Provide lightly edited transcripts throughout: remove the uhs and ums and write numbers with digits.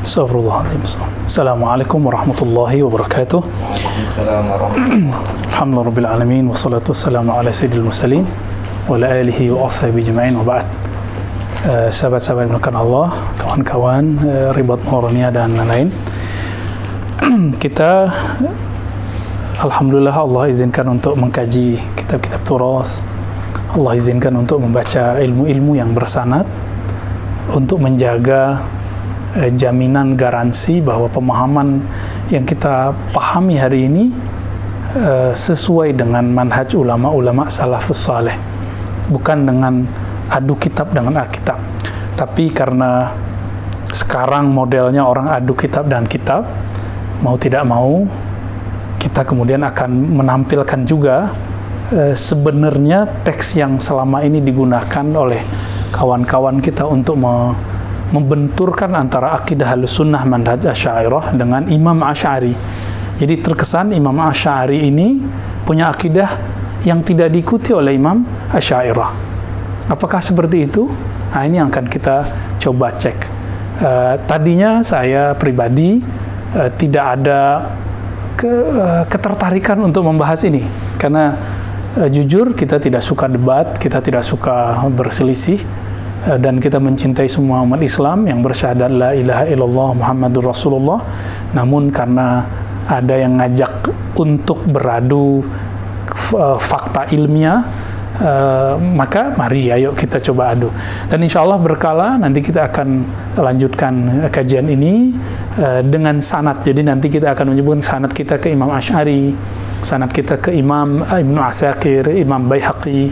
Astagfirullahaladzim. Assalamualaikum warahmatullahi wabarakatuh. Alhamdulillahirabbil alamin wassalatu wassalamu ala sayyidil mursalin wa ala alihi wa ashabihi ajma'in wa ba'd. Sahabat-sahabat yang Allah, kawan-kawan Ribat Nurania dan lain-lain. Kita alhamdulillah Allah izinkan untuk mengkaji kitab-kitab turas. Allah izinkan untuk membaca ilmu-ilmu yang bersanad untuk menjaga jaminan garansi bahwa pemahaman yang kita pahami hari ini sesuai dengan manhaj ulama-ulama salafus saleh, bukan dengan adu kitab dengan Alkitab. Tapi karena sekarang modelnya orang adu kitab dan kitab, mau tidak mau kita kemudian akan menampilkan juga sebenarnya teks yang selama ini digunakan oleh kawan-kawan kita untuk membenturkan antara akidah Ahlussunnah manhaj Asy'ariyah dengan Imam Asy'ari. Jadi terkesan Imam Asy'ari ini punya akidah yang tidak diikuti oleh Imam Asy'ariyah. Apakah seperti itu? Nah, ini yang akan kita coba cek. Tadinya saya pribadi tidak ada ketertarikan untuk membahas ini karena jujur kita tidak suka debat, kita tidak suka berselisih. Dan kita mencintai semua umat Islam yang bersyahadat la ilaha illallah Muhammadur Rasulullah. Namun karena ada yang ngajak untuk beradu fakta ilmiah, maka mari ayo kita coba adu. Dan insya Allah berkala nanti kita akan lanjutkan kajian ini dengan sanad. Jadi nanti kita akan menyebutkan sanad kita ke Imam Asy'ari, sanad kita ke Imam Ibnu Asakir, Imam Baihaqi,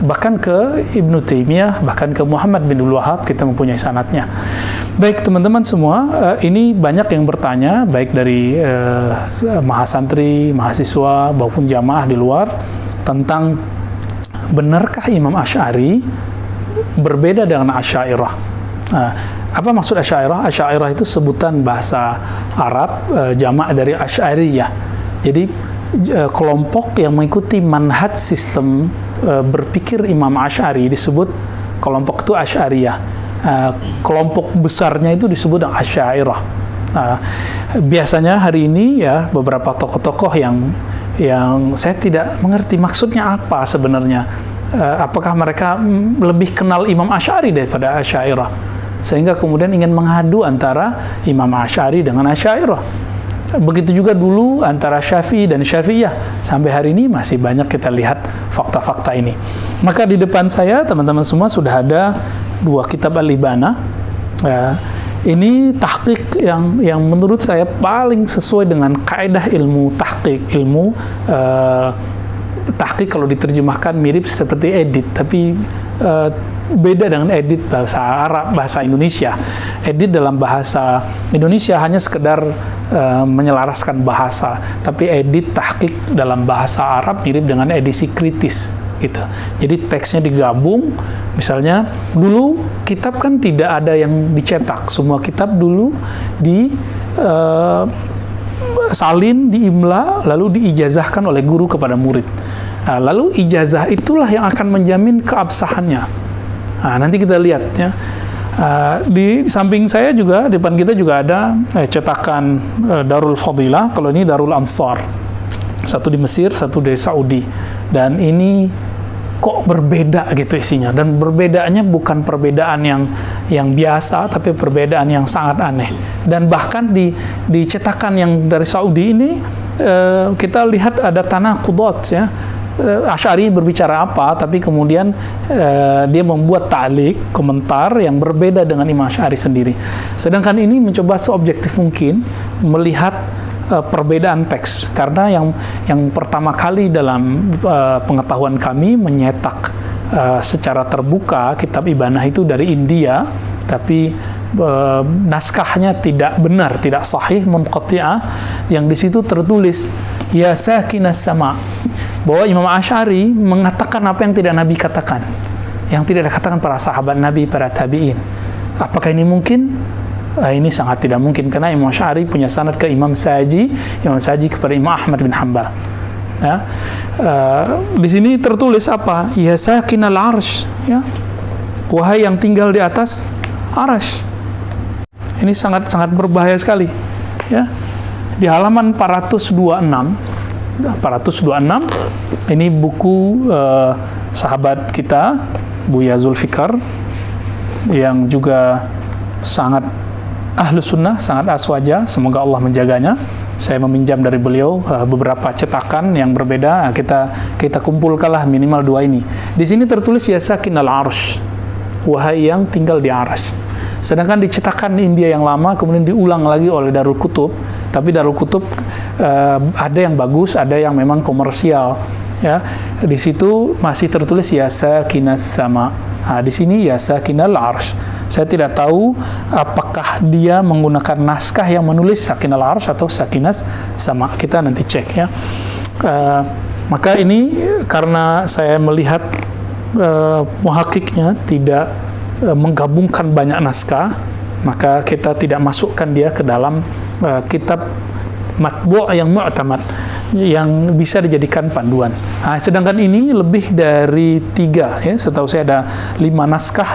bahkan ke Ibnu Taimiyah, bahkan ke Muhammad bin Abdul Wahab, kita mempunyai sanadnya. Baik teman-teman semua, ini banyak yang bertanya, baik dari mahasantri, mahasiswa, maupun jamaah di luar, tentang benarkah Imam Asy'ari berbeda dengan Asy'ariyah. Apa maksud Asy'ariyah? Asy'ariyah itu sebutan bahasa Arab, jamak dari Asy'ariyah. Jadi kelompok yang mengikuti manhaj sistem berpikir Imam Asy'ari disebut kelompok itu Asy'ariyah. Kelompok besarnya itu disebut Asy'ariyah. Biasanya hari ini ya beberapa tokoh-tokoh yang saya tidak mengerti maksudnya apa sebenarnya. Apakah mereka lebih kenal Imam Asy'ari daripada Asy'ariyah, sehingga kemudian ingin mengadu antara Imam Asy'ari dengan Asy'ariyah. Begitu juga dulu antara Syafi'i dan Syafi'iyah. Sampai hari ini masih banyak kita lihat fakta-fakta ini. Maka di depan saya, teman-teman semua, sudah ada dua kitab Al-Ibana. Ini tahqiq yang menurut saya paling sesuai dengan kaidah ilmu tahqiq. Tahqiq kalau diterjemahkan mirip seperti edit, tapi beda dengan edit bahasa Arab, bahasa Indonesia. Edit dalam bahasa Indonesia hanya sekedar menyelaraskan bahasa, tapi edit tahqiq dalam bahasa Arab mirip dengan edisi kritis gitu. Jadi teksnya digabung. Misalnya dulu kitab kan tidak ada yang dicetak, semua kitab dulu salin, diimla, lalu diijazahkan oleh guru kepada murid. Lalu ijazah itulah yang akan menjamin keabsahannya. Nanti kita lihat ya. Di samping saya juga, di depan kita juga ada cetakan Darul Fadilah. Kalau ini Darul Amsar, satu di Mesir, satu dari Saudi. Dan ini kok berbeda gitu isinya, dan perbedaannya bukan perbedaan yang biasa, tapi perbedaan yang sangat aneh. Dan bahkan di cetakan yang dari Saudi ini kita lihat ada tanaqudat ya. Asy'ari berbicara apa, tapi kemudian dia membuat ta'liq, komentar yang berbeda dengan Imam Asy'ari sendiri. Sedangkan ini mencoba seobjektif mungkin melihat perbedaan teks, karena yang pertama kali dalam pengetahuan kami menyetak secara terbuka kitab Ibanah itu dari India, tapi naskahnya tidak benar, tidak sahih, munqati'ah, yang di situ tertulis ya sakinas sama, bahwa Imam Asy'ari mengatakan apa yang tidak Nabi katakan, yang tidak dikatakan para sahabat Nabi, para tabi'in. Apakah ini mungkin? Ini sangat tidak mungkin, karena Imam Asy'ari punya sanad ke Imam Saji kepada Imam Ahmad bin Hanbal. Ya. Di sini tertulis apa? Ya sakinal arsy, ya. Wahai yang tinggal di atas arsy. Ini sangat berbahaya sekali. Ya, di halaman 426 ini buku sahabat kita Buya Zulfikar yang juga sangat ahlus sunnah, sangat aswaja, semoga Allah menjaganya. Saya meminjam dari beliau beberapa cetakan yang berbeda. Kita kumpulkanlah minimal 2 ini. Di sini tertulis ya sakinal arsh, wahai yang tinggal di arsh. Sedangkan di cetakan India yang lama kemudian diulang lagi oleh Darul Kutub, tapi Darul Kutub ada yang bagus, ada yang memang komersial. Ya, di situ masih tertulis ya sakinas sama. Di sini ya sakinal arsh. Saya tidak tahu apakah dia menggunakan naskah yang menulis sakinal arsh atau sakinas sama. Kita nanti cek ya. Maka ini karena saya melihat muhakiknya tidak menggabungkan banyak naskah, maka kita tidak masukkan dia ke dalam kitab matbu' yang mu'tamad, yang bisa dijadikan panduan. Sedangkan ini lebih dari 3, ya, setahu saya ada 5 naskah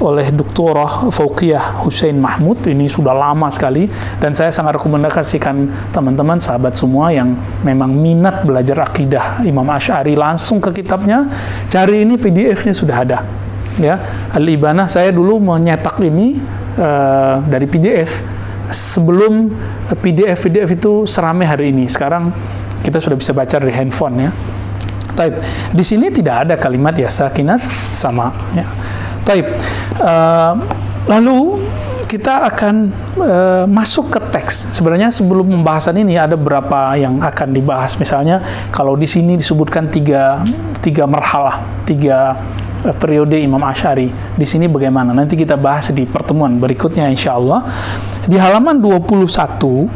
oleh Doktorah Fauqiyah Hussein Mahmud. Ini sudah lama sekali, dan saya sangat rekomendasikan teman-teman, sahabat semua yang memang minat belajar akidah Imam Asy'ari, langsung ke kitabnya, cari ini, PDF-nya sudah ada. Ya, Al-Ibanah, saya dulu menyetak ini dari PDF sebelum PDF itu seramai hari ini. Sekarang kita sudah bisa baca dari handphone ya. Taib. Di sini tidak ada kalimat ya sakinas sama ya. Taib. Lalu kita akan masuk ke teks. Sebenarnya sebelum pembahasan ini ada beberapa yang akan dibahas. Misalnya kalau di sini disebutkan tiga marhalah, 3 periode Imam Asy'ari. Di sini bagaimana? Nanti kita bahas di pertemuan berikutnya insyaallah. Di halaman 21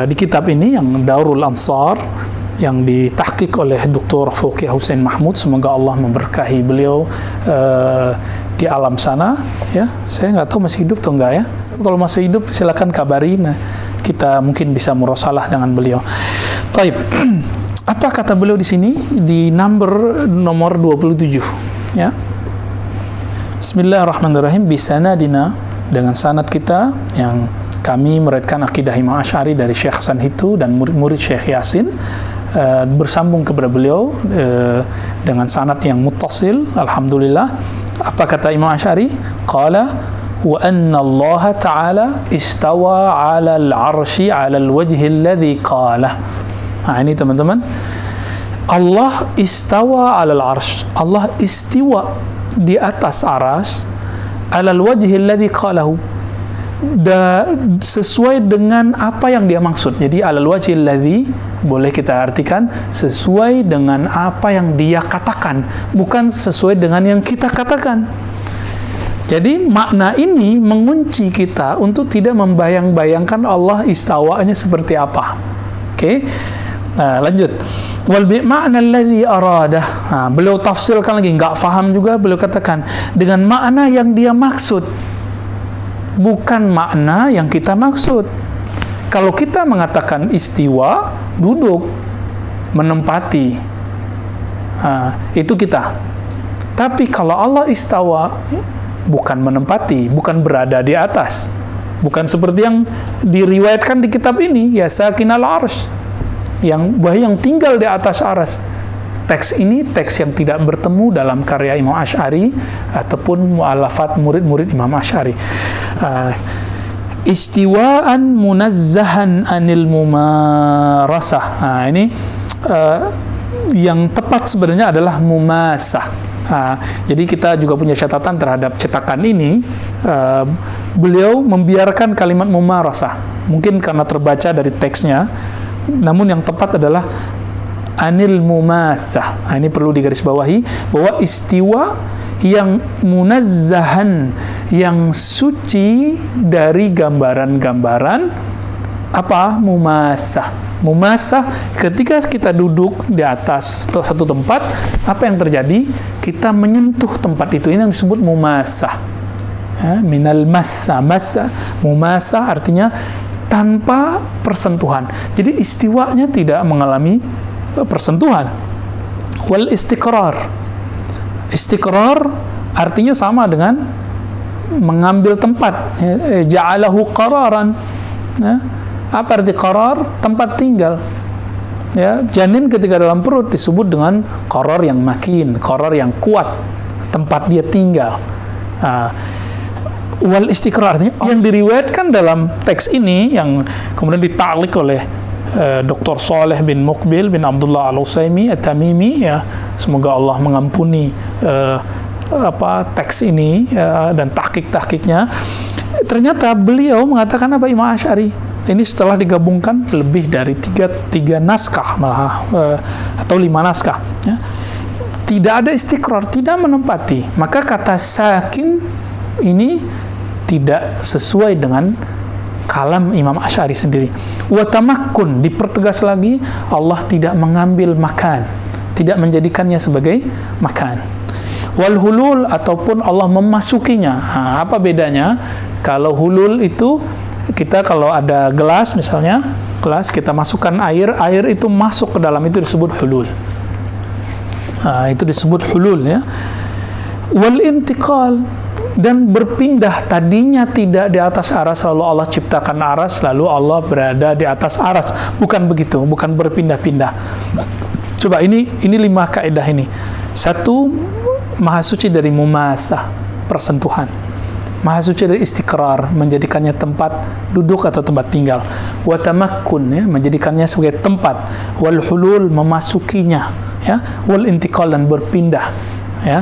di kitab ini yang Daurul Ansar yang ditahqiq oleh Dr. Fauqiyah Hussein Mahmud, semoga Allah memberkahi beliau di alam sana ya. Saya nggak tahu masih hidup atau enggak ya. Kalau masih hidup silakan kabari, kita mungkin bisa murasalah dengan beliau. Taib. Apa kata beliau di sini di nomor 27 ya. Bismillahirrahmanirrahim. Bisanadina, dengan sanad kita yang kami meriwayatkan akidah Imam Asy'ari dari Syekh Hasan Hitu dan murid-murid Syekh Yasin, bersambung kepada beliau dengan sanad yang muttasil, alhamdulillah. Apa kata Imam Asy'ari? Qala wa anna Allah ta'ala istawa 'ala al-'arsy 'ala al-wajhi alladhi qala. Ini teman-teman, Allah istawa 'ala al-'arsy, Allah istiwa di atas aras, 'ala al-wajhi alladhi qalahu, sesuai dengan apa yang dia maksud. Jadi 'ala al-wajhi alladhi boleh kita artikan sesuai dengan apa yang dia katakan, bukan sesuai dengan yang kita katakan. Jadi makna ini mengunci kita untuk tidak membayang-bayangkan Allah istawanya seperti apa. Oke. Lanjut. Wal bi ma'na alladhi aradah. Beliau tafsirkan lagi, enggak faham juga beliau katakan dengan makna yang dia maksud, bukan makna yang kita maksud. Kalau kita mengatakan istiwa, duduk, menempati, itu kita. Tapi kalau Allah istawa, bukan menempati, bukan berada di atas, bukan seperti yang diriwayatkan di kitab ini, ya sakinal arsh, yang tinggal di atas aras. Teks ini teks yang tidak bertemu dalam karya Imam Asy'ari ataupun mu'allafat murid-murid Imam Asy'ari. Istiwaan munazzahan anil mumarasah. Ini yang tepat sebenarnya adalah mumasah. Jadi kita juga punya catatan terhadap cetakan ini. Beliau membiarkan kalimat mumarasah, mungkin karena terbaca dari teksnya, namun yang tepat adalah anil mumasah. Ini perlu digarisbawahi bahwa istiwa yang munazzahan, yang suci dari gambaran-gambaran apa? Mumasah. Mumasah, ketika kita duduk di atas satu tempat, apa yang terjadi? Kita menyentuh tempat itu. Ini yang disebut mumasah. Minal massa. Mumasah artinya tanpa persentuhan. Jadi istiwanya tidak mengalami persentuhan. Wal istiqrar. Istiqrar artinya sama dengan mengambil tempat, ja'alahu qararan. Ya. Apa arti qarar? Tempat tinggal. Ya, janin ketika dalam perut disebut dengan qarar yang makin, qarar yang kuat, tempat dia tinggal. Wal istiqrar, artinya yang diriwayatkan dalam teks ini yang kemudian ditaklik oleh Dr. Saleh bin Muqbil bin Abdullah Al-Utsaimin At-Tamimi, ya, semoga Allah mengampuni teks ini dan tahqiq-tahqiqnya. Ternyata beliau mengatakan apa, Imam Asy'ari ini setelah digabungkan lebih dari tiga naskah malah atau 5 naskah, ya. Tidak ada istiqrar, tidak menempati. Maka kata sakin ini tidak sesuai dengan kalam Imam Asy'ari sendiri. Wa tamakkun, dipertegas lagi, Allah tidak mengambil makan, tidak menjadikannya sebagai makan. Wal hulul, ataupun Allah memasukinya. Apa bedanya? Kalau hulul itu kita kalau ada gelas misalnya, gelas kita masukkan air itu masuk ke dalam, itu disebut hulul. Itu disebut hulul, ya. Wal intiqal, dan berpindah, tadinya tidak di atas aras lalu Allah ciptakan aras lalu Allah berada di atas aras, bukan begitu, bukan berpindah-pindah. Coba ini 5 kaidah ini. 1, maha suci dari mumasah, persentuhan. Maha suci dari istiqrar, menjadikannya tempat duduk atau tempat tinggal. Wa tamakkun, ya, menjadikannya sebagai tempat. Wal hulul, memasukinya, ya. Wal intiqal, dan berpindah, ya.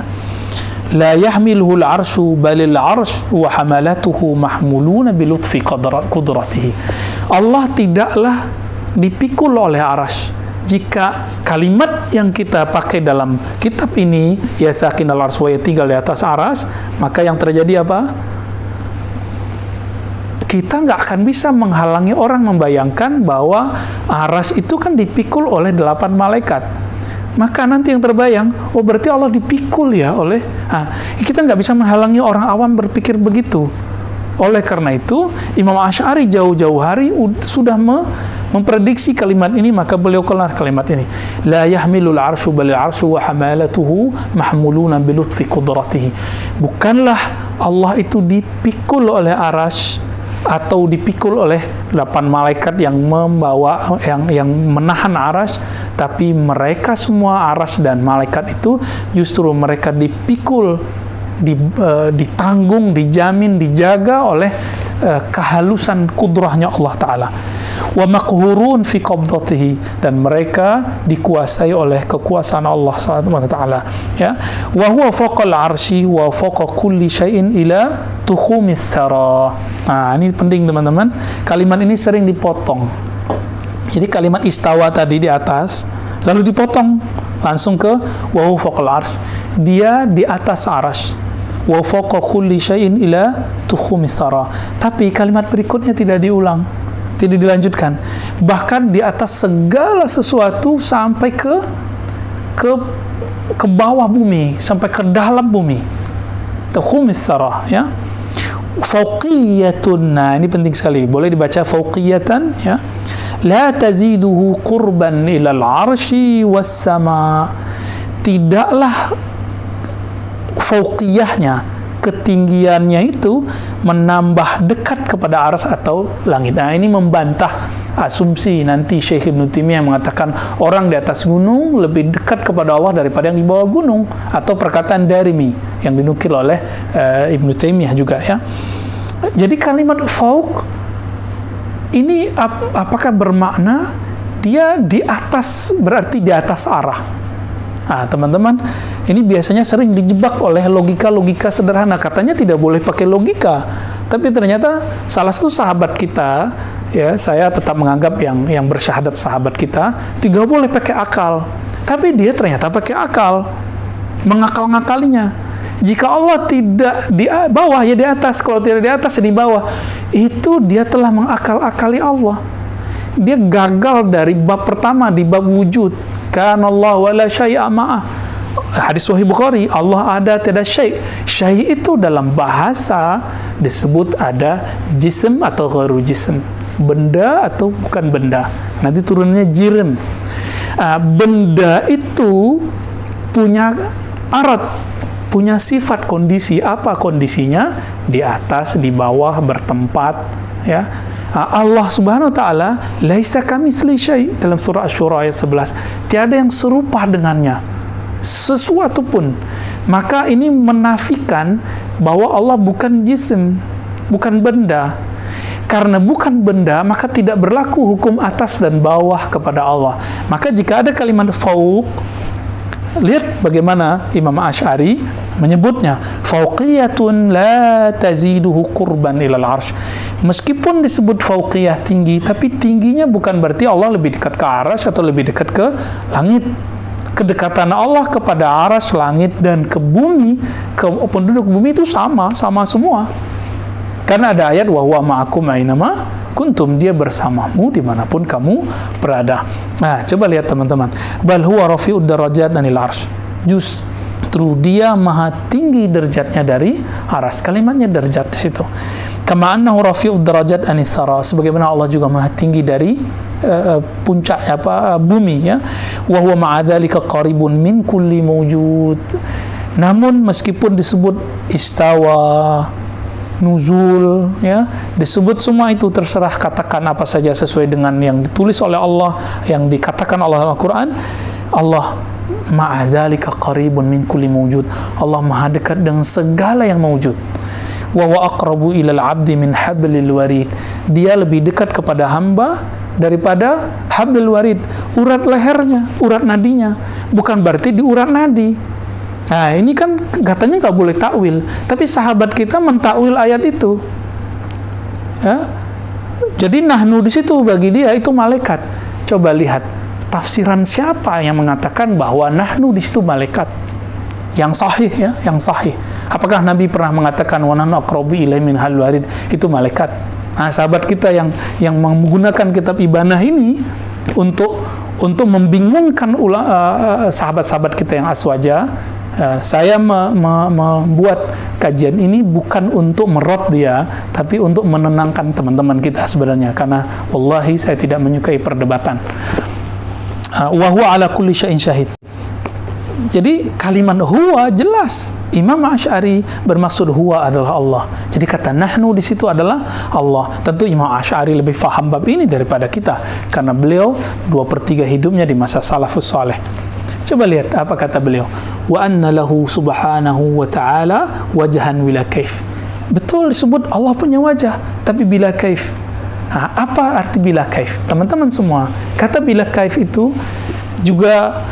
La yahmiluhu al-arsyu balil arsh wa hamalatuhu mahmuluna bi lutfi qudratihi. Allah tidaklah dipikul oleh arsy. Jika kalimat yang kita pakai dalam kitab ini, ya sakin al-arsy wa tinggal di atas aras, maka yang terjadi apa? Kita nggak akan bisa menghalangi orang membayangkan bahwa aras itu kan dipikul oleh 8 malaikat. Maka nanti yang terbayang, oh berarti Allah dipikul ya oleh... kita nggak bisa menghalangi orang awam berpikir begitu. Oleh karena itu, Imam Asy'ari jauh-jauh hari sudah memprediksi kalimat ini, maka beliau kelar kalimat ini. La yahmilul arsyu balil arsyu wa hamalatuhu mahmuluna bi lutfi qudratihi. Bukanlah Allah itu dipikul oleh arsy atau dipikul oleh 8 malaikat yang membawa, yang menahan aras, tapi mereka semua, aras dan malaikat itu justru mereka dipikul, ditanggung, dijamin, dijaga oleh kehalusan kudrahnya Allah Ta'ala. Wa maqhurun fi qabdatihi, dan mereka dikuasai oleh kekuasaan Allah Subhanahu wa taala, ya. Wa huwa fawqal arsy wa fawqa kulli syai'in ila tukhumis tsara. Ini penting teman-teman. Kalimat ini sering dipotong. Jadi kalimat istawa tadi di atas lalu dipotong langsung ke wa huwa fawqal arsy. Dia di atas arsy. Wa fawqa kulli syai'in ila tukhumis tsara. Tapi kalimat berikutnya tidak diulang, tidak dilanjutkan. Bahkan di atas segala sesuatu sampai ke bawah bumi, sampai ke dalam bumi. Tukhumis tsara, ya. Fauqiyatun. Ini penting sekali. Boleh dibaca fauqiyatan, ya. La taziduhu qurban ilal arsy was sama. Tidaklah fauqiyahnya, ketinggiannya itu menambah dekat kepada arsy atau langit. Ini membantah asumsi nanti Syekh Ibnu Taimiyah mengatakan orang di atas gunung lebih dekat kepada Allah daripada yang di bawah gunung, atau perkataan Darimi yang dinukil oleh Ibnu Taimiyah juga, ya. Jadi kalimat fauq ini apakah bermakna dia di atas, berarti di atas arah? Teman-teman, ini biasanya sering dijebak oleh logika-logika sederhana. Katanya tidak boleh pakai logika, tapi ternyata salah satu sahabat kita, ya, saya tetap menganggap yang bersyahadat sahabat kita, tidak boleh pakai akal, tapi dia ternyata pakai akal, mengakal-ngakalinya. Jika Allah tidak di bawah, ya di atas. Kalau tidak di atas, ya di bawah. Itu dia telah mengakal-akali Allah. Dia gagal dari bab pertama, di bab wujud. Kana Allah wa la syai'a ma'ah. Hadis Sahih Bukhari, Allah ada, tidak syai'. Syai' itu dalam bahasa disebut ada jism atau ghairu jism. Benda atau bukan benda. Nanti turunnya jirim. Benda itu punya arat, punya sifat kondisi. Apa kondisinya? Di atas, di bawah, bertempat, ya. Allah Subhanahu wa taala laisa kamitsli syai' dalam surah Asy-Syura ayat 11. Tiada yang serupa dengannya sesuatu pun. Maka ini menafikan bahwa Allah bukan jisim, bukan benda. Karena bukan benda, maka tidak berlaku hukum atas dan bawah kepada Allah. Maka jika ada kalimat fauq, lihat bagaimana Imam Asy'ari menyebutnya, fauqiyatun la taziduhu qurban ilal arsh. Meskipun disebut fauqiyah tinggi, tapi tingginya bukan berarti Allah lebih dekat ke arsy atau lebih dekat ke langit. Kedekatan Allah kepada arsy, langit, dan ke bumi, ke penduduk bumi itu sama semua. Karena ada ayat wa huwa ma'akum ainama kuntum, dia bersamamu dimanapun kamu berada. Nah, coba lihat teman-teman. Bal huwa rafi'ud darajat anil arsy. Justru dia maha tinggi derajatnya dari arsy. Kalimatnya derajat di situ. Kama annahu rafi'ud darajat anis tsara, sebagaimana Allah juga maha tinggi dari puncak bumi, ya. Wa huwa ma'a dzalika qaribun min kulli mawjud. Namun meskipun disebut istawa, nuzul, ya, disebut semua itu, terserah katakan apa saja sesuai dengan yang ditulis oleh Allah, yang dikatakan Allah dalam Al-Quran. Allah ma'a dzalika qaribun min kulli mawjud. Allah maha dekat dengan segala yang mawjud. Wa huwa aqrabu ilal abdi min hablil warid. Dia lebih dekat kepada hamba daripada hablil warid, urat lehernya, urat nadinya. Bukan berarti di urat nadi. Nah, ini kan katanya nggak boleh takwil, tapi sahabat kita mentakwil ayat itu. Ya. Jadi nahnu di situ bagi dia itu malaikat. Coba lihat tafsiran siapa yang mengatakan bahwa nahnu di situ malaikat. Yang sahih, ya, yang sahih. Apakah Nabi pernah mengatakan wa nahnu aqrabu ilaihi min hablil warid itu malaikat? Nah, sahabat kita yang menggunakan kitab Ibanah ini untuk membingungkan sahabat-sahabat kita yang aswaja. Saya membuat kajian ini bukan untuk merot dia, tapi untuk menenangkan teman-teman kita sebenarnya, karena wallahi saya tidak menyukai perdebatan. Wa huwa ala kulli syai'in syahid. Jadi kalimat huwa jelas. Imam Asy'ari bermaksud huwa adalah Allah. Jadi kata nahnu di situ adalah Allah. Tentu Imam Asy'ari lebih faham bab ini daripada kita, karena beliau 2/3 hidupnya di masa salafus saleh. Coba lihat apa kata beliau. Wa anna lahu subhanahu wa ta'ala wajhan bila kaif. Betul disebut Allah punya wajah, tapi bila kaif. Nah, apa arti bila kaif? Teman-teman semua, kata bila kaif itu juga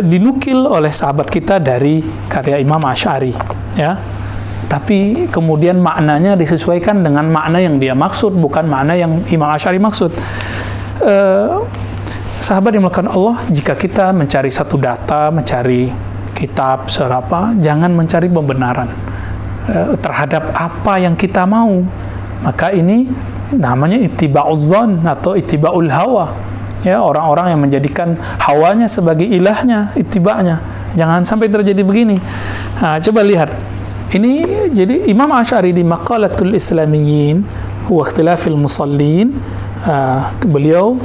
dinukil oleh sahabat kita dari karya Imam Asy'ari, ya. Tapi kemudian maknanya disesuaikan dengan makna yang dia maksud, bukan makna yang Imam Asy'ari maksud. Sahabat yang melakukan Allah, jika kita mencari satu data, mencari kitab, serapa, jangan mencari pembenaran terhadap apa yang kita mau. Maka ini namanya ittiba'uz zon atau ittiba'ul hawa. Ya, orang-orang yang menjadikan hawanya sebagai ilahnya, ittiba'nya. Jangan sampai terjadi begini. Nah, coba lihat. Ini jadi Imam Asy'ari di Maqalatul Islamiyyin wa Ikhtilafil Musallin, beliau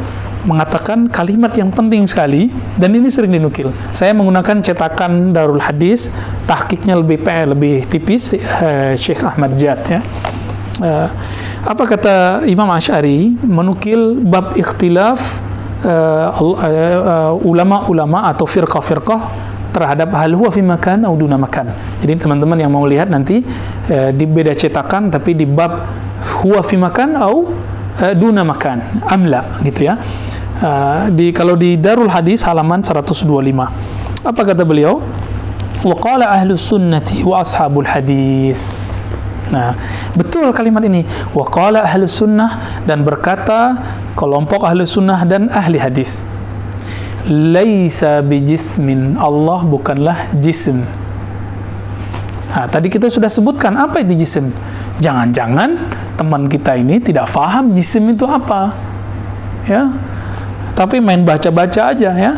mengatakan kalimat yang penting sekali, dan ini sering dinukil. Saya menggunakan cetakan Darul Hadis, tahqiqnya lebih tipis, Syekh Ahmad Jad, ya. Apa kata Imam Asy'ari menukil bab ikhtilaf ulama-ulama atau firqah-firqah terhadap hal huwa fi makan atau duna makan. Jadi teman-teman yang mau lihat nanti di beda cetakan, tapi di bab huwa fi makan atau duna makan, amla, gitu, ya. Kalau di Darul Hadis halaman 125. Apa kata beliau? Wa qala ahlus sunnati wa ashabul hadis. Nah, betul kalimat ini. Wa qala ahlus sunnah, dan berkata kelompok ahlus sunnah dan ahli hadis. Laisa bijismin, Allah bukanlah jisim. Nah, tadi kita sudah sebutkan apa itu jisim. Jangan-jangan teman kita ini tidak faham jisim itu apa, ya. Tapi main baca-baca aja, ya.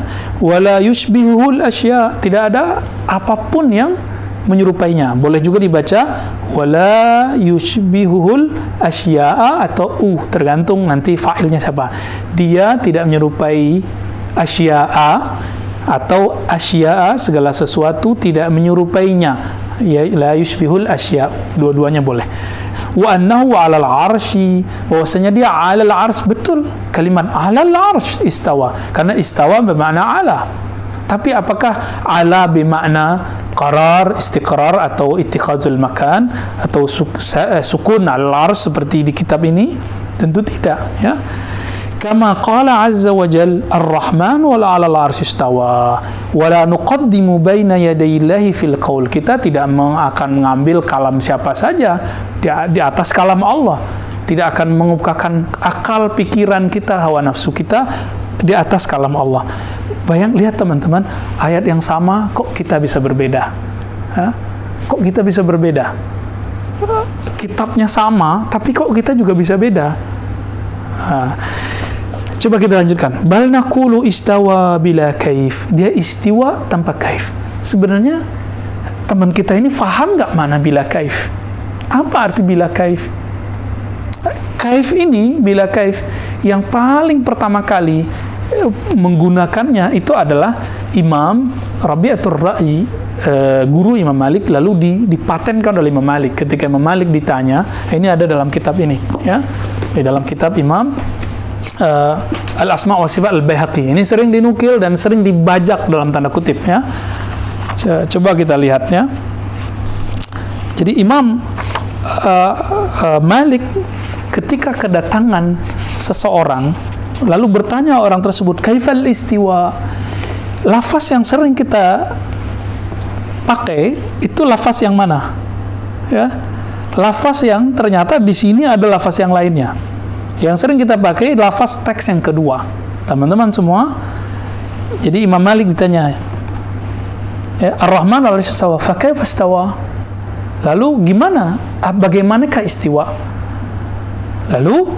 Wala yushbihul asya, tidak ada apapun yang menyerupainya. Boleh juga dibaca wala yushbihuhul asya'a atau tergantung nanti fa'ilnya siapa. Dia tidak menyerupai asya'a atau asya'a, segala sesuatu tidak menyerupainya. ya, la yushbihul asya, dua-duanya boleh. Wa annahu 'alal 'arsy, bahwasanya dia 'alal 'arsy, betul kalimat 'alal 'arsy istawa, karena istawa bermakna 'ala. Tapi apakah 'ala bermakna qarar, istiqrar, atau ittikhazul makan, atau sukun 'alal 'arsy seperti di kitab ini? Tentu tidak, ya. Kama qala azza wa jal ar-Rahman wal 'alal 'arsy istawa wa la nuqaddimu baina yadayillahi fil qaul. Kita tidak akan mengambil kalam siapa saja di atas kalam Allah. Tidak akan mengukakan akal pikiran kita, hawa nafsu kita di atas kalam Allah. Lihat teman-teman, ayat yang sama kok kita bisa berbeda. Kok kita bisa berbeda? Kitabnya sama, tapi kok kita juga bisa beda? Coba kita lanjutkan. Bal naqulu istawa bila kaif. Dia istiwa tanpa kaif. Sebenarnya teman kita ini faham nggak mana bila kaif? Apa arti bila kaif? Kaif ini, bila kaif, yang paling pertama kali menggunakannya itu adalah Imam Rabi'atul Ra'i, guru Imam Malik, lalu dipatenkan oleh Imam Malik. Ketika Imam Malik ditanya, ini ada dalam kitab ini, ya, di dalam kitab Imam Al-Asma' wa Sifat Al-Baihaqi. Ini sering dinukil dan sering dibajak dalam tanda kutip, ya. Coba kita lihat, ya. Jadi Imam Malik ketika kedatangan seseorang lalu bertanya orang tersebut, kaifal istiwa? Lafaz yang sering kita pakai itu lafaz yang mana? Ya. Lafaz yang ternyata di sini ada lafaz yang lainnya. Yang sering kita pakai lafaz teks yang kedua. Teman-teman semua, jadi Imam Malik ditanya, ya, Ar-Rahman 'alal 'arsy istawa, fa kaifa istawa? Lalu gimana? Bagaimanakah istiwa? Lalu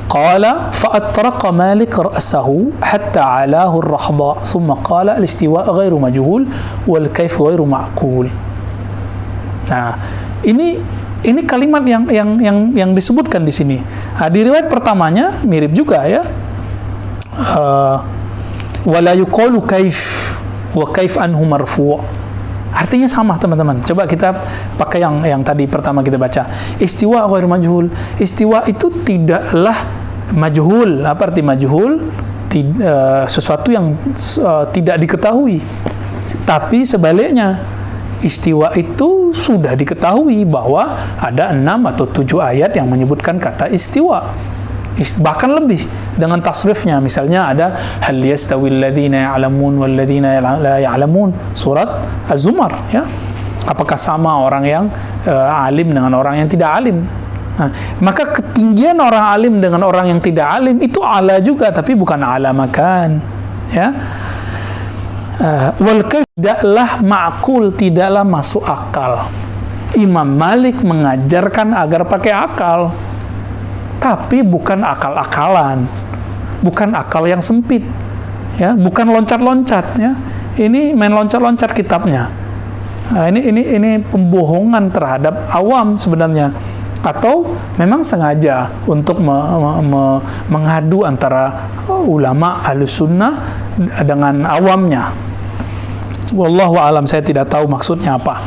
qala fa atraqa Malik ra'sahu hatta 'alahu ar-rahda, thumma qala al-istiwa ghairu majhul wal kaif ghairu ma'qul. Nah, ini kalimat yang disebutkan di sini. Di riwayat pertamanya mirip juga, ya. Wala yuqalu kaif wa kaif anhu marfu'. Artinya sama, teman-teman. Coba kita pakai yang tadi pertama kita baca. Istiwa ghairu majhul. Istiwa itu tidaklah majhul. Apa arti majhul? Sesuatu yang tidak diketahui. Tapi sebaliknya, istiwa itu sudah diketahui bahwa ada 6 atau 7 ayat yang menyebutkan kata istiwa. Bahkan lebih dengan tasrifnya. Misalnya ada hal yastawil ladzina ya'lamun wal ladzina la ya'lamun, surat Az-Zumar, ya. Apakah sama orang yang alim dengan orang yang tidak alim? Nah, maka ketinggian orang alim dengan orang yang tidak alim itu ala juga, tapi bukan ala makan, ya. Wal kaif tidaklah ma'qul, tidaklah masuk akal. Imam Malik mengajarkan agar pakai akal, tapi bukan akal-akalan, bukan akal yang sempit, ya, bukan loncat-loncat, ya. Ini main loncat-loncat kitabnya. Nah, ini pembohongan terhadap awam sebenarnya, atau memang sengaja untuk mengadu antara ulama Ahlus Sunnah dengan awamnya. Wallahu a'lam, saya tidak tahu maksudnya apa.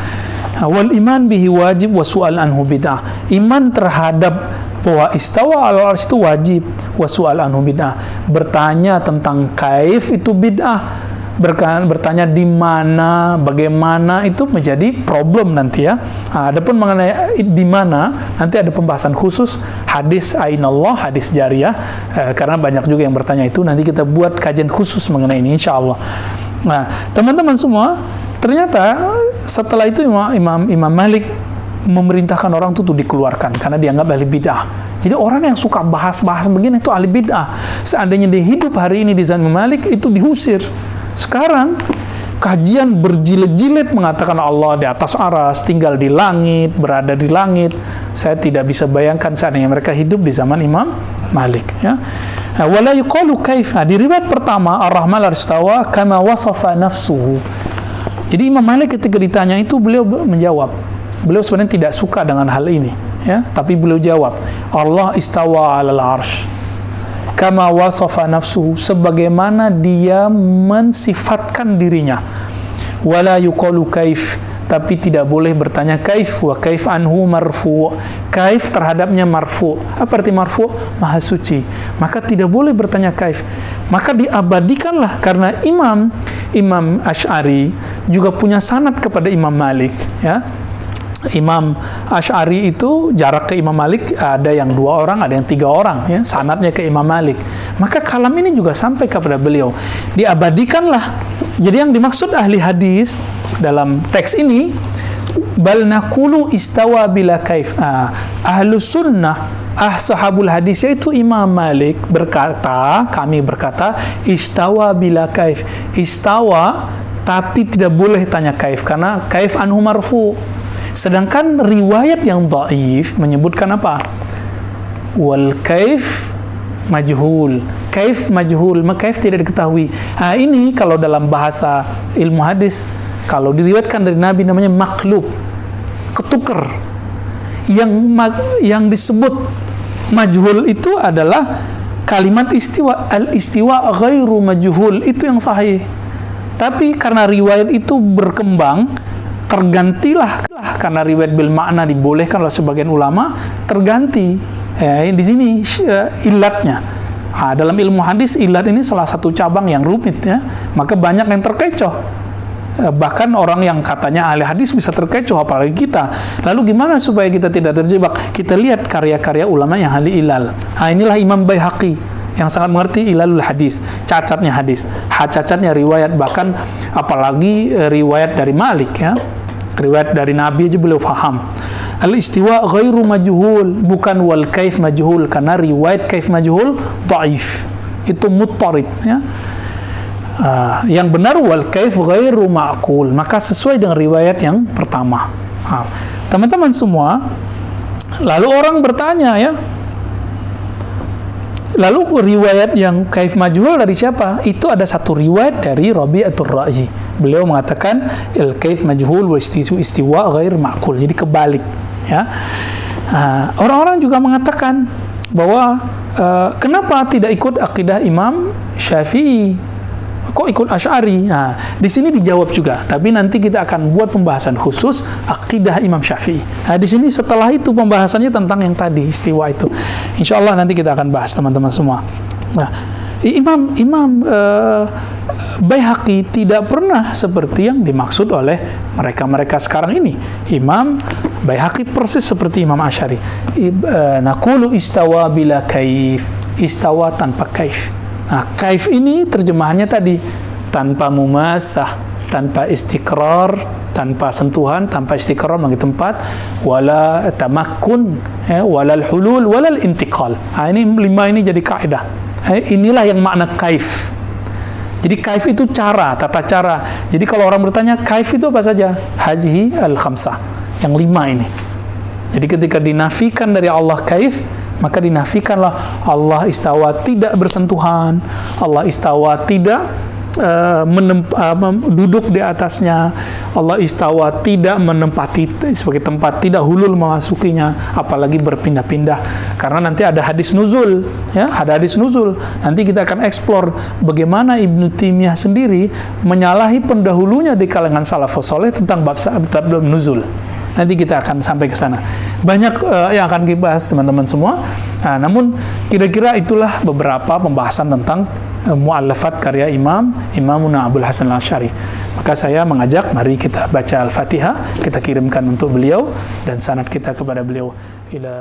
Wal iman bihi wajib wa su'al anhu bid'ah. Iman terhadap bahwa istawa 'alal 'arsy itu wajib, wa su'al anhu bid'ah. Bertanya tentang kaif itu bid'ah. Bertanya di mana, bagaimana, itu menjadi problem nanti, ya. Adapun mengenai di mana, nanti ada pembahasan khusus hadis ainallah, hadis jariyah, karena banyak juga yang bertanya itu. Nanti kita buat kajian khusus mengenai ini, insyaallah. Nah, teman-teman semua, ternyata setelah itu Imam Malik memerintahkan orang itu dikeluarkan karena dianggap ahli bid'ah. Jadi orang yang suka bahas-bahas begini itu ahli bid'ah. Seandainya dia hidup hari ini di zaman Malik, itu diusir. Sekarang kajian berjilid-jilid mengatakan Allah di atas aras, tinggal di langit, berada di langit. Saya tidak bisa bayangkan seandainya mereka hidup di zaman Imam Malik, ya. Wala yuqalu kaif. Di riwayat pertama Ar-Rahman 'alal 'arsy istawa kama wasafa nafsuhu. Jadi Imam Malik ketika ditanya itu, beliau menjawab. Beliau sebenarnya tidak suka dengan hal ini, ya, tapi beliau jawab, Allah istawa 'alal 'arsy kama wasafa nafsuhu, sebagaimana dia mensifatkan dirinya. Wala yuqalu kaif, tapi tidak boleh bertanya kaif. Wa kaif anhu marfu. Kaif terhadapnya marfu. Apa arti marfu? Maha suci. Maka tidak boleh bertanya kaif. Maka diabadikanlah, karena Imam Asy'ari juga punya sanad kepada Imam Malik, ya. Imam Asy'ari itu jarak ke Imam Malik ada yang 2 orang, ada yang 3 orang, ya, sanadnya ke Imam Malik. Maka kalam ini juga sampai kepada beliau, diabadikanlah. Jadi yang dimaksud ahli hadis dalam teks ini, bal naqulu istawa bila kaif. Ahlus sunnah, sahabul hadis, yaitu Imam Malik berkata, kami berkata, istawa bila kaif. Istawa tapi tidak boleh tanya kaif, karena kaif anhu marfu. Sedangkan riwayat yang dhaif menyebutkan apa? Wal kaif majhul. Kaif majhul, maka kaif tidak diketahui. Ini kalau dalam bahasa ilmu hadis, kalau diriwayatkan dari Nabi namanya maklub, ketuker. Yang disebut majhul itu adalah kalimat istiwa. Al-istiwa ghairu majhul, itu yang sahih. Tapi karena riwayat itu berkembang, tergantilah, karena riwayat bil makna dibolehkan oleh sebagian ulama, terganti. Di sini ilatnya. Dalam ilmu hadis, ilat ini salah satu cabang yang rumit, ya. Maka banyak yang terkecoh. Bahkan orang yang katanya ahli hadis bisa terkecoh, apalagi kita. Lalu gimana supaya kita tidak terjebak? Kita lihat karya-karya ulama yang ahli ilal. Inilah Imam Baihaqi yang sangat mengerti ilalul hadis, cacatnya hadis, cacatnya riwayat, bahkan apalagi riwayat dari Malik, ya. Riwayat dari Nabi aja beliau faham. Al-istiwa ghairu majhul, bukan wal kaif majhul, karena riwayat kaif majhul dhaif, itu muttarib, ya. Yang benar wal kaif ghairu ma'qul, maka sesuai dengan riwayat yang pertama. Teman-teman semua, lalu orang bertanya, ya, lalu riwayat yang kaif majhul dari siapa? Itu ada satu riwayat dari Rabi'atul Ra'i. Beliau mengatakan al-kaif majhul wa istiwa ghair ma'qul. Jadi kebalik, ya. Orang-orang juga mengatakan bahwa kenapa tidak ikut akidah Imam Syafi'i? Kok ikut Asy'ari? Di sini dijawab juga. Tapi nanti kita akan buat pembahasan khusus akidah Imam Syafi'i. Di sini setelah itu pembahasannya tentang yang tadi, istiwa itu. Insya Allah nanti kita akan bahas, teman-teman semua. Imam Baihaqi tidak pernah seperti yang dimaksud oleh mereka sekarang ini. Imam Baihaqi persis seperti Imam Asy'ari. Naqulu istawa bila kaif. Istawa tanpa kaif. Kaif ini terjemahannya tadi, tanpa mumasah, tanpa istiqrar, tanpa sentuhan, tanpa istiqrar bagi tempat, wala tamakkun, walal hulul, walal intiqal. Ini 5 ini jadi kaidah. Inilah yang makna kaif. Jadi kaif itu cara, tata cara. Jadi kalau orang bertanya kaif itu apa saja? Hazihi al-khamsah, yang 5 ini. Jadi ketika dinafikan dari Allah kaif, maka dinafikanlah Allah istawa tidak bersentuhan, Allah istawa tidak duduk di atasnya, Allah istawa tidak menempati sebagai tempat, tidak hulul memasukinya, apalagi berpindah-pindah. Karena nanti ada hadis nuzul, ya, ada hadis nuzul. Nanti kita akan eksplor bagaimana Ibnu Taimiyah sendiri menyalahi pendahulunya di kalangan salafus saleh tentang bab nuzul. Nanti kita akan sampai ke sana. Banyak yang akan kita bahas, teman-teman semua. Namun kira-kira itulah beberapa pembahasan tentang mu'allafat karya Imamuna Abul Hasan Al-Asy'ari. Maka saya mengajak, mari kita baca Al-Fatihah, kita kirimkan untuk beliau dan sanad kita kepada beliau. Ila